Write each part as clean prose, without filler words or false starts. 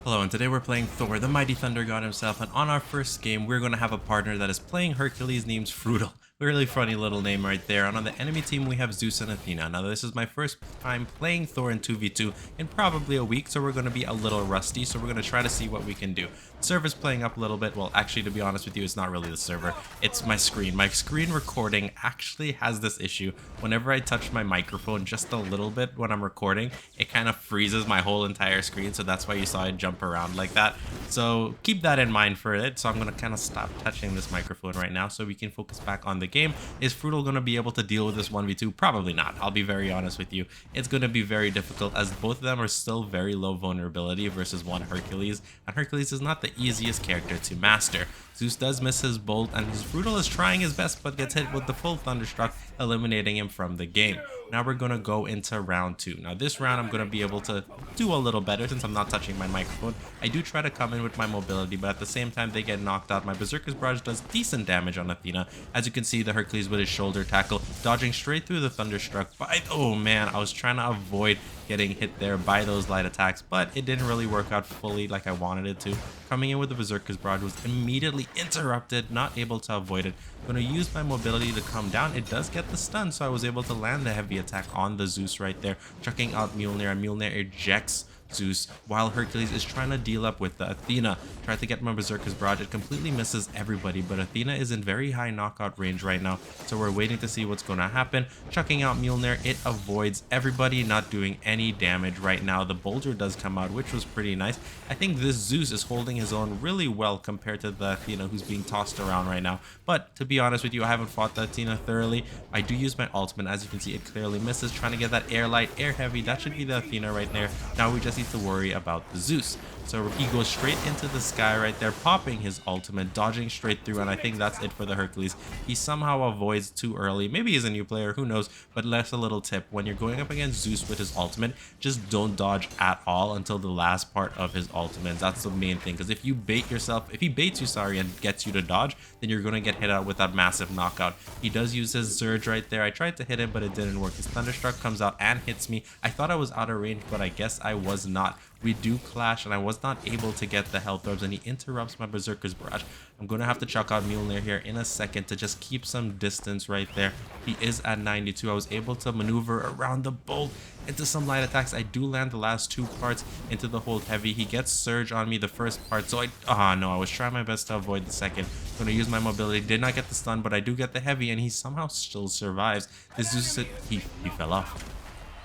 Hello, and today we're playing Thor, the mighty thunder god himself, and on our first game, we're going to have a partner that is playing Hercules named Frutal. Really funny little name right there. And on the enemy team, we have Zeus and Athena. Now, this is my first time playing Thor in 2v2 in probably a week, so we're going to be a little rusty, so we're going to try to see what we can do. The server's playing up a little bit. Well, actually, to be honest with you, it's not really the server. It's my screen. My screen recording actually has this issue. Whenever I touch my microphone just a little bit when I'm recording, it kind of freezes my whole entire screen, so that's why you saw it jump around like that. So keep that in mind for it. So I'm going to kind of stop touching this microphone right now so we can focus back on the game. Is Frutal going to be able to deal with this 1v2? Probably not. I'll be very honest with you. It's going to be very difficult as both of them are still very low vulnerability versus one Hercules, and Hercules is not the easiest character to master. Zeus does miss his bolt, and his Frutal is trying his best but gets hit with the full Thunderstruck, eliminating him from the game. Now we're going to go into round 2. Now this round I'm going to be able to do a little better since I'm not touching my microphone. I do try to come in with my mobility, but at the same time they get knocked out. My Berserker's Barrage does decent damage on Athena. As you can see, the Hercules with his shoulder tackle, dodging straight through the Thunderstruck. Oh man, I was trying to avoid getting hit there by those light attacks, but it didn't really work out fully like I wanted it to. Coming in with the Berserker's Barrage was immediately interrupted, not able to avoid it. I'm going to use my mobility to come down. It does get the stun, so I was able to land the heavy attack on the Zeus right there, chucking out Mjolnir, and Mjolnir ejects Zeus while Hercules is trying to deal up with the Athena. Tried to get my Berserker's Barrage. It completely misses everybody, but Athena is in very high knockout range right now, so we're waiting to see what's going to happen. Chucking out Mjolnir, it avoids everybody, not doing any damage right now. The Boulder does come out, which was pretty nice. I think this Zeus is holding his own really well compared to the Athena who's being tossed around right now, but to be honest with you, I haven't fought the Athena thoroughly. I do use my ultimate. As you can see, it clearly misses, trying to get that air light, air heavy. That should be the Athena right there. Now we just need to worry about the Zeus. So he goes straight into the sky right there, popping his ultimate, dodging straight through, and I think that's it for the Hercules. He somehow avoids too early. Maybe he's a new player, who knows, but that's a little tip. When you're going up against Zeus with his ultimate, just don't dodge at all until the last part of his ultimate. That's the main thing, because if you bait yourself, if he baits you, sorry, and gets you to dodge, then you're going to get hit out with that massive knockout. He does use his Surge right there. I tried to hit him, but it didn't work. His Thunderstruck comes out and hits me. I thought I was out of range, but I guess I was not. We do clash, and I was not able to get the health orbs, and he interrupts my Berserker's Barrage. I'm going to have to chuck out Mjolnir here in a second to just keep some distance right there. He is at 92. I was able to maneuver around the bolt into some light attacks. I do land the last 2 parts into the hold heavy. He gets Surge on me the first part, so I was trying my best to avoid the second. I'm going to use my mobility. Did not get the stun, but I do get the heavy, and he somehow still survives. This is it. He fell off.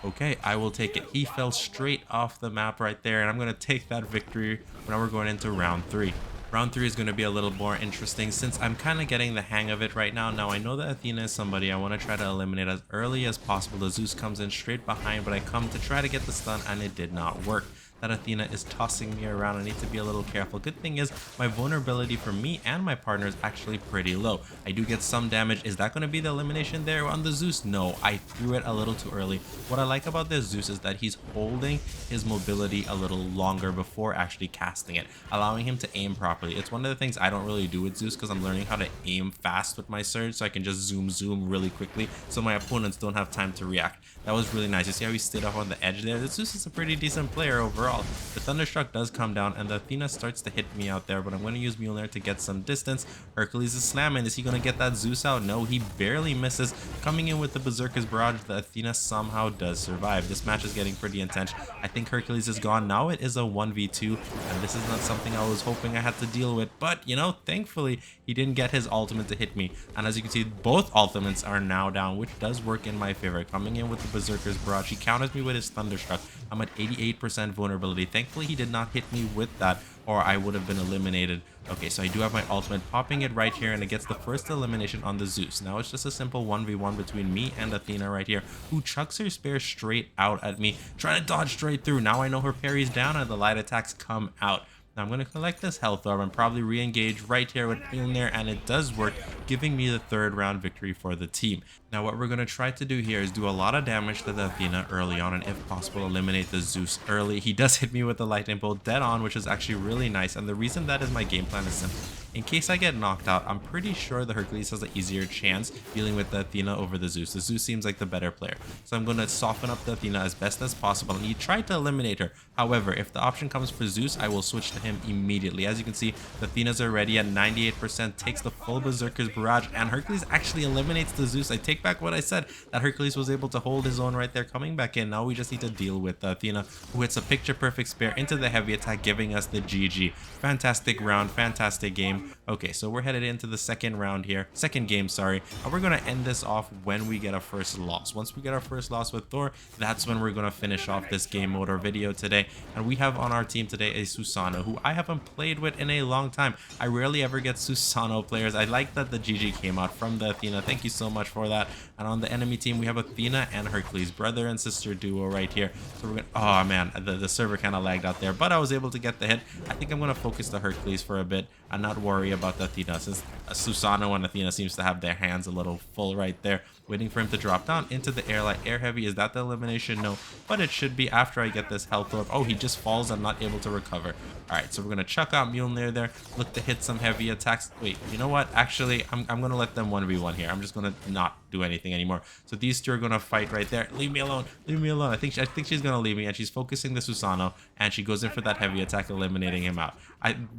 Okay, I will take it. He fell straight off the map right there, and I'm going to take that victory. Now we're going into round 3. Round 3 is going to be a little more interesting since I'm kind of getting the hang of it right now. Now, I know that Athena is somebody I want to try to eliminate as early as possible. The Zeus comes in straight behind, but I come to try to get the stun, and it did not work. That Athena is tossing me around. I need to be a little careful. Good thing is my vulnerability for me and my partner is actually pretty low. I do get some damage. Is that going to be the elimination there on the Zeus? No, I threw it a little too early. What I like about this Zeus is that he's holding his mobility a little longer before actually casting it, allowing him to aim properly. It's one of the things I don't really do with Zeus because I'm learning how to aim fast with my Surge, so I can just zoom really quickly so my opponents don't have time to react. That was really nice. You see how he stayed up on the edge there? This Zeus is a pretty decent player overall. The Thunderstruck does come down, and the Athena starts to hit me out there, but I'm going to use Mjolnir to get some distance. Hercules is slamming. Is he going to get that Zeus out? No, he barely misses. Coming in with the Berserker's Barrage, the Athena somehow does survive. This match is getting pretty intense. I think Hercules is gone. Now it is a 1v2, and this is not something I was hoping I had to deal with, but, you know, thankfully, he didn't get his ultimate to hit me. And as you can see, both ultimates are now down, which does work in my favor. Coming in with the Berserker's Barrage, he counters me with his Thunderstruck. I'm at 88% vulnerability. Thankfully, he did not hit me with that, or I would have been eliminated. Okay, so I do have my ultimate, popping it right here, and it gets the first elimination on the Zeus. Now it's just a simple 1v1 between me and Athena right here, who chucks her spear straight out at me, trying to dodge straight through. Now I know her parry's down, and the light attacks come out. Now I'm going to collect this health orb and probably re-engage right here with Mjolnir, and it does work, giving me the 3rd round victory for the team. Now what we're going to try to do here is do a lot of damage to the Athena early on, and if possible eliminate the Zeus early. He does hit me with the lightning bolt dead on, which is actually really nice, and the reason that is my game plan is simple. In case I get knocked out, I'm pretty sure the Hercules has an easier chance dealing with the Athena over the Zeus. The Zeus seems like the better player. So I'm going to soften up the Athena as best as possible. And he tried to eliminate her. However, if the option comes for Zeus, I will switch to him immediately. As you can see, the Athena's already at 98%, takes the full Berserker's Barrage, and Hercules actually eliminates the Zeus. I take back what I said, that Hercules was able to hold his own right there, coming back in. Now we just need to deal with Athena, who hits a picture-perfect spare into the heavy attack, giving us the GG. Fantastic round, fantastic game. Okay, so we're headed into the second game, sorry, and we're going to end this off when we get a first loss. Once we get our first loss with Thor, that's when we're going to finish off this game mode or video today. And we have on our team today a Susano, who I haven't played with in a long time. I rarely ever get Susano players. I like that the GG came out from the Athena. Thank you so much for that. And on the enemy team, we have Athena and Hercules, brother and sister duo right here. So we're gonna, oh man, the server kind of lagged out there, but I was able to get the hit. I think I'm going to focus the Hercules for a bit and not worry about the Athena, since Susano and Athena seems to have their hands a little full right there, waiting for him to drop down into the air light. Air heavy, is that the elimination? No, but it should be after I get this health orb. Oh, he just falls. I'm not able to recover. All right, so we're gonna chuck out Mjolnir there, look to hit some heavy attacks. Wait, you know what, actually I'm gonna let them 1v1 here. I'm just gonna not do anything anymore. So these two are gonna fight right there. Leave me alone, leave me alone. I think she's gonna leave me, and she's focusing the Susano, and she goes in for that heavy attack, eliminating him out.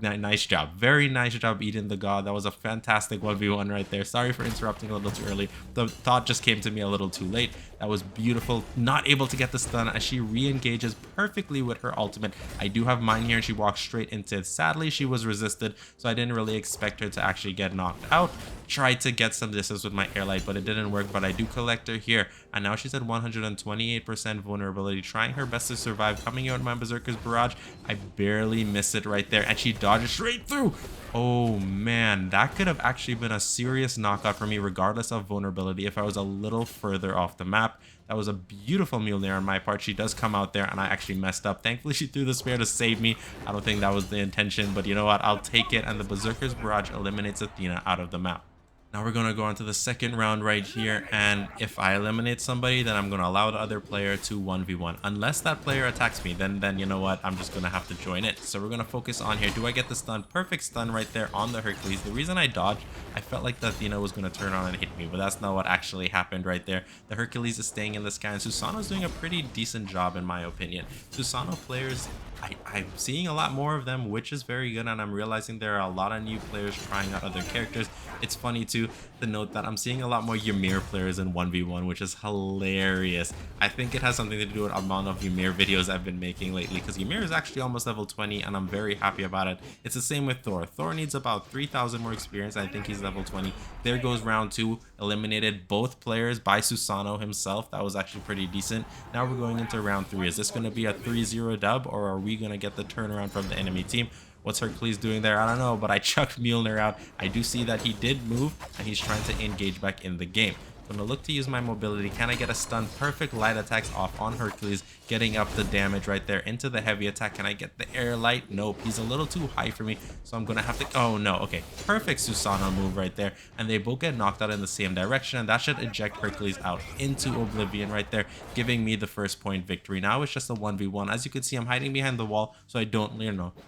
Nice job, very nice job, Eden the God. That was a fantastic 1v1 right there. Sorry for interrupting a little too early. The thought just came to me a little too late. That was beautiful. Not able to get the stun as she re-engages perfectly with her ultimate. I do have mine here, and she walks straight into it. Sadly, she was resisted, so I didn't really expect her to actually get knocked out. Tried to get some distance with my airlight, but it didn't work. But I do collect her here, and now she's at 128% vulnerability, trying her best to survive, coming out my Berserker's Barrage. I barely miss it right there, and she dodges straight through. Oh man, that could have actually been a serious knockout for me regardless of vulnerability if I was a little further off the map. That was a beautiful Mjolnir on my part. She does come out there, and I actually messed up. Thankfully, she threw the spare to save me. I don't think that was the intention, but you know what? I'll take it, and the Berserker's Barrage eliminates Athena out of the map. Now we're going to go on to the second round right here, and if I eliminate somebody, then I'm going to allow the other player to 1v1. Unless that player attacks me, then you know what, I'm just going to have to join it. So we're going to focus on here. Do I get the stun? Perfect stun right there on the Hercules. The reason I dodged, I felt like the Athena was going to turn on and hit me, but that's not what actually happened right there. The Hercules is staying in the sky, and Susano's doing a pretty decent job in my opinion. Susano players, I'm seeing a lot more of them, which is very good, and I'm realizing there are a lot of new players trying out other characters. It's funny too to note that I'm seeing a lot more Ymir players in 1v1, which is hilarious. I think it has something to do with the amount of Ymir videos I've been making lately, because Ymir is actually almost level 20, and I'm very happy about it. It's the same with Thor. Thor needs about 3,000 more experience. I think he's level 20. There goes round 2. Eliminated both players by Susano himself. That was actually pretty decent. Now we're going into round 3. Is this going to be a 3-0 dub, or are we going to get the turnaround from the enemy team? What's Hercules doing there? I don't know, but I chucked Mjolnir out. I do see that he did move, and he's trying to engage back in the game. I'm going to look to use my mobility. Can I get a stun? Perfect light attacks off on Hercules, getting up the damage right there into the heavy attack. Can I get the air light? Nope, he's a little too high for me, so I'm going to have to... Oh, no. Okay, perfect Susano move right there. And they both get knocked out in the same direction, and that should eject Hercules out into oblivion right there, giving me the first point victory. Now it's just a 1v1. As you can see, I'm hiding behind the wall, so I don't,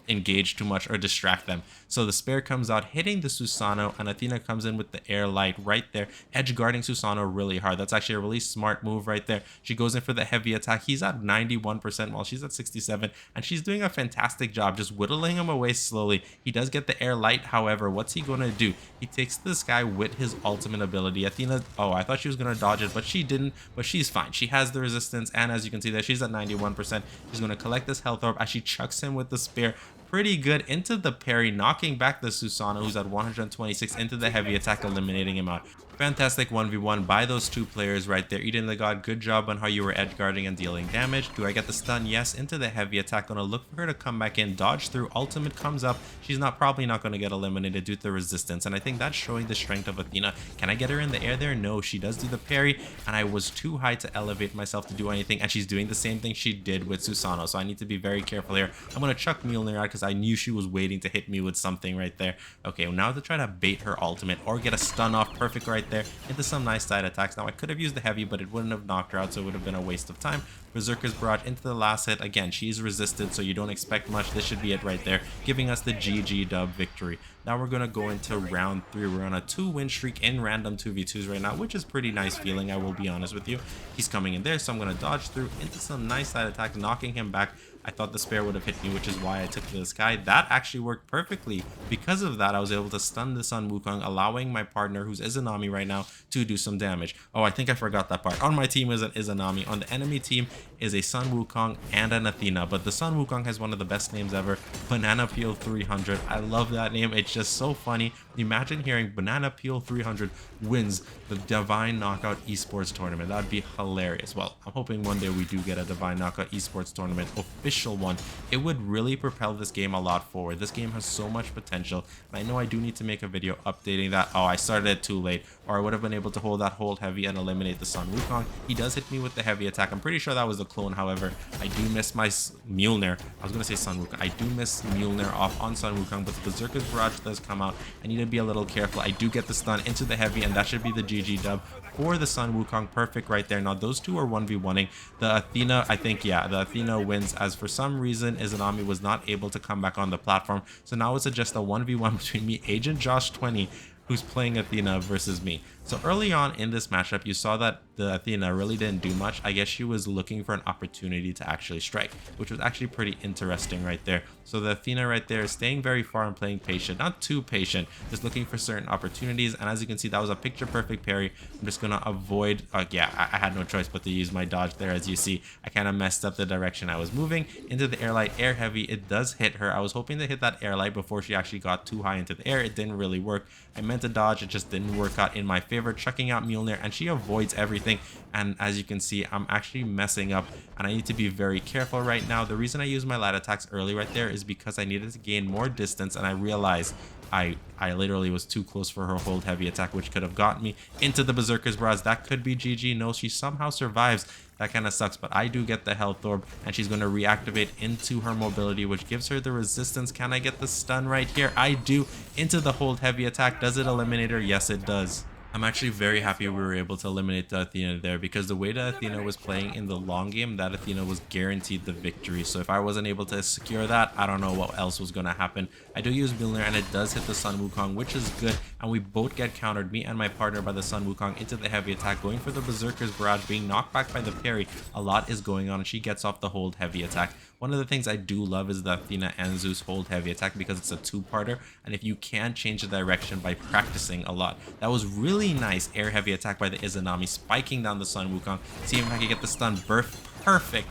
engage too much or distract them. So the spare comes out, hitting the Susano, and Athena comes in with the air light right there, edge guarding Susano really hard. That's actually a really smart move right there. She goes in for the heavy attack. He's at 91% while she's at 67, and she's doing a fantastic job just whittling him away slowly. He does get the air light. However, what's he going to do? He takes this guy with his ultimate ability. Athena, oh, I thought she was going to dodge it, but she didn't, but she's fine. She has the resistance, and as you can see there, she's at 91%. She's going to collect this health orb as she chucks him with the spear pretty good into the parry, knocking back the Susano, who's at 126, into the heavy attack, eliminating him out. Fantastic 1v1 by those two players right there. Eden the God, good job on how you were edge guarding and dealing damage. Do I get the stun? Yes, into the heavy attack. Gonna look for her to come back in, dodge through, ultimate comes up. She's probably not going to get eliminated due to resistance, and I think that's showing the strength of Athena. Can I get her in the air there? No, she does do the parry, and I was too high to elevate myself to do anything, and she's doing the same thing she did with Susano, so I need to be very careful here. I'm going to chuck Mjolnir out because I knew she was waiting to hit me with something right there. Okay, well, now to try to bait her ultimate or get a stun off perfect right right there into some nice side attacks. Now I could have used the heavy, but it wouldn't have knocked her out, so it would have been a waste of time. Berserker's Barrage into the last hit. Again, she's resisted, so you don't expect much. This should be it right there, giving us the GG dub victory. Now we're going to go into round 3. We're on a 2-win streak in random 2v2s right now, which is pretty nice feeling, I will be honest with you. He's coming in there, so I'm going to dodge through into some nice side attacks, knocking him back. I thought the Spire would have hit me, which is why I took this guy. That actually worked perfectly. Because of that, I was able to stun the Sun Wukong, allowing my partner, who's Izanami right now, to do some damage. Oh, I think I forgot that part. On my team is an Izanami. On the enemy team is a Sun Wukong and an Athena. But the Sun Wukong has one of the best names ever, Banana Peel 300. I love that name. It's just so funny. Imagine hearing Banana Peel 300 wins the Divine Knockout Esports Tournament. That'd be hilarious. Well, I'm hoping one day we do get a Divine Knockout Esports Tournament official one. It would really propel this game a lot forward. This game has so much potential, and I know I do need to make a video updating that. Oh, I started it too late, or I would have been able to hold heavy and eliminate the Sun Wukong. He does hit me with the heavy attack. I'm pretty sure that was a clone. However, I do miss my Mjolnir. I was gonna say Sun Wukong. I do miss Mjolnir off on Sun Wukong, but the Berserker's Barrage does come out. I need to be a little careful. I do get the stun into the heavy, and that should be the GG dub for the Sun Wukong. Perfect right there. Now those two are 1v1ing. The Athena, I think, yeah, the Athena wins, as for some reason Izanami was not able to come back on the platform. So now it's just a 1v1 between me, Agent Josh 20, who's playing Athena, versus me. So early on in this matchup, you saw that the Athena really didn't do much. I guess she was looking for an opportunity to actually strike, which was actually pretty interesting right there. So the Athena right there is staying very far and playing patient, not too patient, just looking for certain opportunities. And as you can see, that was a picture perfect parry. I'm just gonna avoid, yeah, I had no choice but to use my dodge there. As you see, I kind of messed up the direction I was moving into the air light, air heavy. It does hit her. I was hoping to hit that air light before she actually got too high into the air. It didn't really work. I meant to dodge, it just didn't work out in my favor, chucking out Mjolnir, and she avoids everything. And as you can see, I'm actually messing up, and I need to be very careful right now. The reason I used my light attacks early right there is because I needed to gain more distance, and I realized I literally was too close for her hold heavy attack, which could have gotten me into the Berserker's Barrage. That could be GG. No, she somehow survives. That kind of sucks, but I do get the health orb, and she's going to reactivate into her mobility, which gives her the resistance. Can I get the stun right here? I do. Into the hold heavy attack. Does it eliminate her? Yes, it does. I'm actually very happy we were able to eliminate the Athena there, because the way that Athena was playing in the long game, that Athena was guaranteed the victory. So if I wasn't able to secure that, I don't know what else was going to happen. I do use Mjolnir, and it does hit the Sun Wukong, which is good. And we both get countered, me and my partner, by the Sun Wukong into the heavy attack, going for the Berserker's Barrage, being knocked back by the parry. A lot is going on, and she gets off the hold heavy attack. One of the things I do love is the Athena and Zeus hold heavy attack, because it's a two-parter, and if you can change the direction by practicing a lot. That was really nice air heavy attack by the Izanami, spiking down the Sun Wukong. See if I can get the stun. Perfect,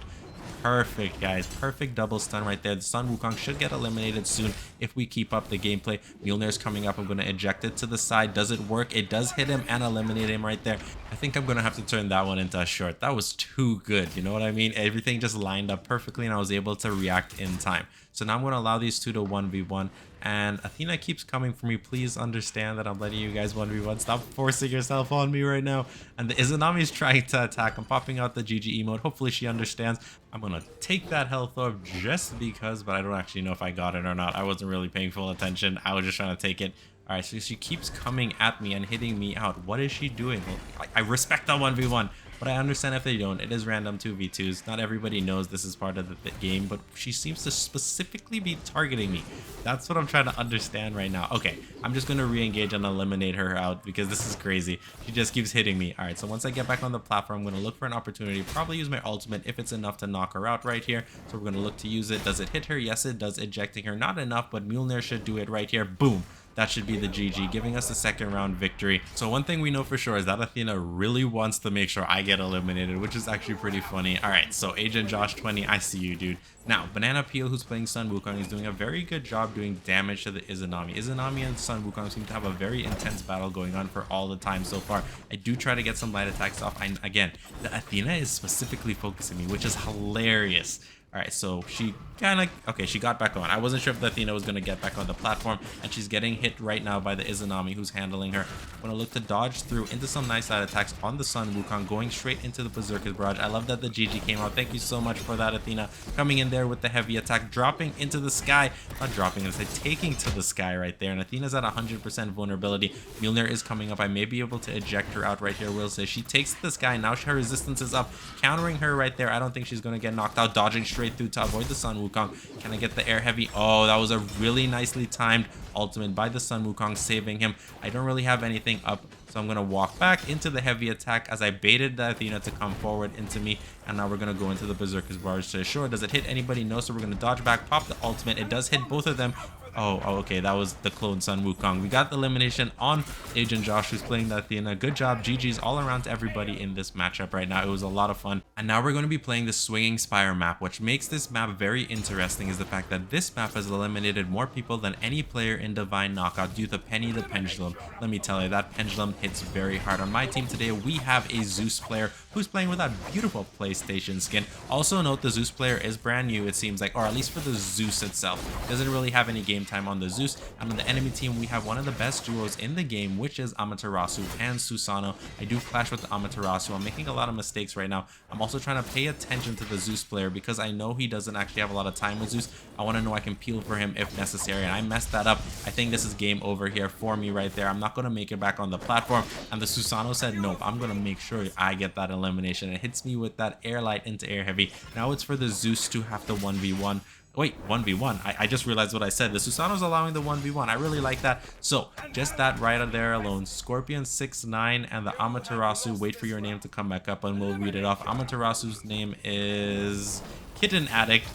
guys. Perfect double stun right there. The Sun Wukong should get eliminated soon if we keep up the gameplay. Mjolnir's coming up. I'm going to eject it to the side. Does it work? It does hit him and eliminate him right there. I think I'm going to have to turn that one into a short. That was too good. You know what I mean? Everything just lined up perfectly, and I was able to react in time. So now I'm going to allow these two to 1v1. And Athena keeps coming for me. Please understand that I'm letting you guys 1v1. Stop forcing yourself on me right now. And the Izanami is trying to attack. I'm popping out the GG emote. Hopefully she understands. I'm going to take that health orb just because, but I don't actually know if I got it or not. I wasn't really paying full attention. I was just trying to take it. All right, so she keeps coming at me and hitting me out. What is she doing? Well, I respect that 1v1. But I understand if they don't. It is random 2v2s. Not everybody knows this is part of the game, but she seems to specifically be targeting me. That's what I'm trying to understand right now. Okay, I'm just going to re-engage and eliminate her out, because this is crazy. She just keeps hitting me. All right, so once I get back on the platform, I'm going to look for an opportunity, probably use my ultimate if it's enough to knock her out right here. So we're going to look to use it. Does it hit her? Yes, it does, ejecting her. Not enough, but Mjolnir should do it right here. Boom. That should be the GG, giving us a second round victory. So one thing we know for sure is that Athena really wants to make sure I get eliminated, which is actually pretty funny. All right, so Agent Josh 20, I see you, dude. Now, Banana Peel, who's playing Sun Wukong, is doing a very good job doing damage to the Izanami. Izanami and Sun Wukong seem to have a very intense battle going on for all the time so far. I do try to get some light attacks off. And again, the Athena is specifically focusing me, which is hilarious. All right, so she kind of, okay, she got back on. I wasn't sure if the Athena was going to get back on the platform, and she's getting hit right now by the Izanami who's handling her. I'm going to look to dodge through into some nice side attacks on the Sun Wukong, going straight into the Berserker's Barrage. I love that the GG came out. Thank you so much for that, Athena. Coming in there with the heavy attack, dropping into the sky. Not dropping, I said taking to the sky right there. And Athena's at 100% vulnerability. Mjolnir is coming up. I may be able to eject her out right here. Will say she takes to the sky. Now her resistance is up, countering her right there. I don't think she's going to get knocked out. Dodging straight through to avoid the Sun Wukong. Can I get the air heavy? Oh, that was a really nicely timed ultimate by the Sun Wukong, saving him. I don't really have anything up, so I'm going to walk back into the heavy attack as I baited the Athena to come forward into me. And now we're going to go into the Berserker's Barrage to assure. Does it hit anybody? No, so we're going to dodge back, pop the ultimate. It does hit both of them. Oh, okay, that was the clone Sun Wukong. We got the elimination on Agent Josh, who's playing the Athena. Good job. GG's all around to everybody in this matchup right now. It was a lot of fun. And now we're going to be playing the Swinging Spire map. What makes this map very interesting is the fact that this map has eliminated more people than any player in Divine Knockout due to Penny the Pendulum. Let me tell you, that pendulum hits very hard. On my team today, we have a Zeus player who's playing with that beautiful PlayStation skin. Also note, the Zeus player is brand new, it seems like, or at least for the Zeus itself. Doesn't really have any game time on the Zeus. And on the enemy team, we have one of the best duos in the game, which is Amaterasu and Susano. I do clash with the Amaterasu. I'm making a lot of mistakes right now. I'm also trying to pay attention to the Zeus player because I know he doesn't actually have a lot of time with Zeus. I want to know I can peel for him if necessary, and I messed that up. I think this is game over here for me right there. I'm not going to make it back on the platform, and the Susano said nope, I'm going to make sure I get that elimination. It hits me with that air light into air heavy. Now it's for the Zeus to have to 1v1. Wait, 1v1. I just realized what I said. The Susano's allowing the 1v1. I really like that. So, just that right there alone. Scorpion 6'9" and the Amaterasu. Wait for your name to come back up and we'll read it off. Amaterasu's name is Kitten Addict.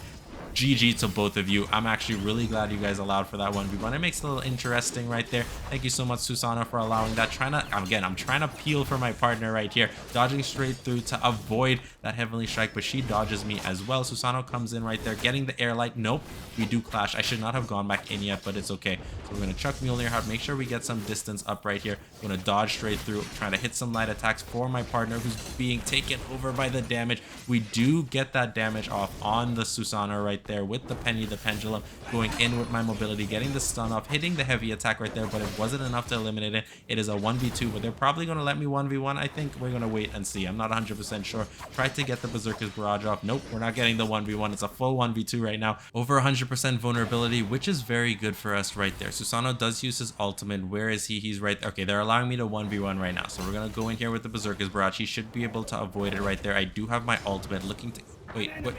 GG to both of you. I'm actually really glad you guys allowed for that 1v1. It makes it a little interesting right there. Thank you so much, Susano, for allowing that. I'm trying to peel for my partner right here. Dodging straight through to avoid that Heavenly Strike, but she dodges me as well. Susano comes in right there, getting the air light. Nope, we do clash. I should not have gone back in yet, but it's okay. So we're going to chuck Mjolnir out, make sure we get some distance up right here. I'm going to dodge straight through, trying to hit some light attacks for my partner who's being taken over by the damage. We do get that damage off on the Susano right there with the Penny the Pendulum, going in with my mobility, getting the stun off, hitting the heavy attack right there, but it wasn't enough to eliminate it. It is a 1v2, but they're probably going to let me 1v1. I think we're going to wait and see. I'm not 100% sure. Tried to get the Berserker's Barrage off. Nope, we're not getting the 1v1. It's a full 1v2 right now. Over 100% vulnerability, which is very good for us right there. Susano does use his ultimate. Where is he? He's right there. Okay, they're allowing me to 1v1 right now. So we're going to go in here with the Berserker's Barrage. He should be able to avoid it right there. I do have my ultimate looking to... Wait, what?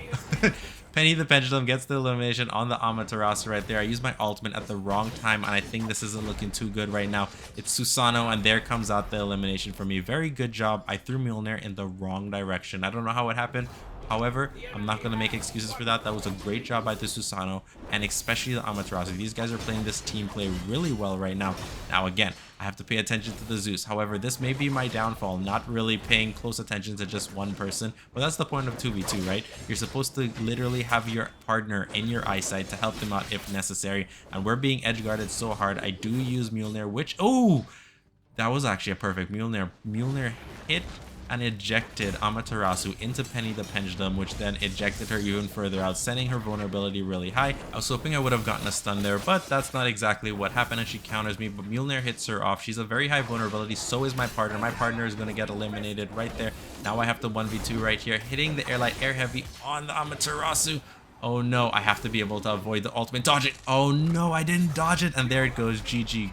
Penny the Pendulum gets the elimination on the Amaterasu right there. I used my ultimate at the wrong time, and I think this isn't looking too good right now. It's Susano, and there comes out the elimination for me. Very good job. I threw Mjolnir in the wrong direction. I don't know how it happened. However, I'm not going to make excuses for that. That was a great job by the Susano, and especially the Amaterasu. These guys are playing this team play really well right now. Now, again, I have to pay attention to the Zeus. However, this may be my downfall, not really paying close attention to just one person. But that's the point of 2v2, right? You're supposed to literally have your partner in your eyesight to help them out if necessary. And we're being edge guarded so hard. I do use Mjolnir, which... Oh! That was actually a perfect Mjolnir. Mjolnir hit and ejected Amaterasu into Penny the Pendulum, which then ejected her even further out, sending her vulnerability really high. I was hoping I would have gotten a stun there, but that's not exactly what happened, and she counters me, but Mjolnir hits her off. She's a very high vulnerability, so is my partner. My partner is going to get eliminated right there. Now I have to 1v2 right here, hitting the air light air heavy on the Amaterasu. Oh no, I have to be able to avoid the ultimate. Dodge it. Oh no, I didn't dodge it, and there it goes. GG.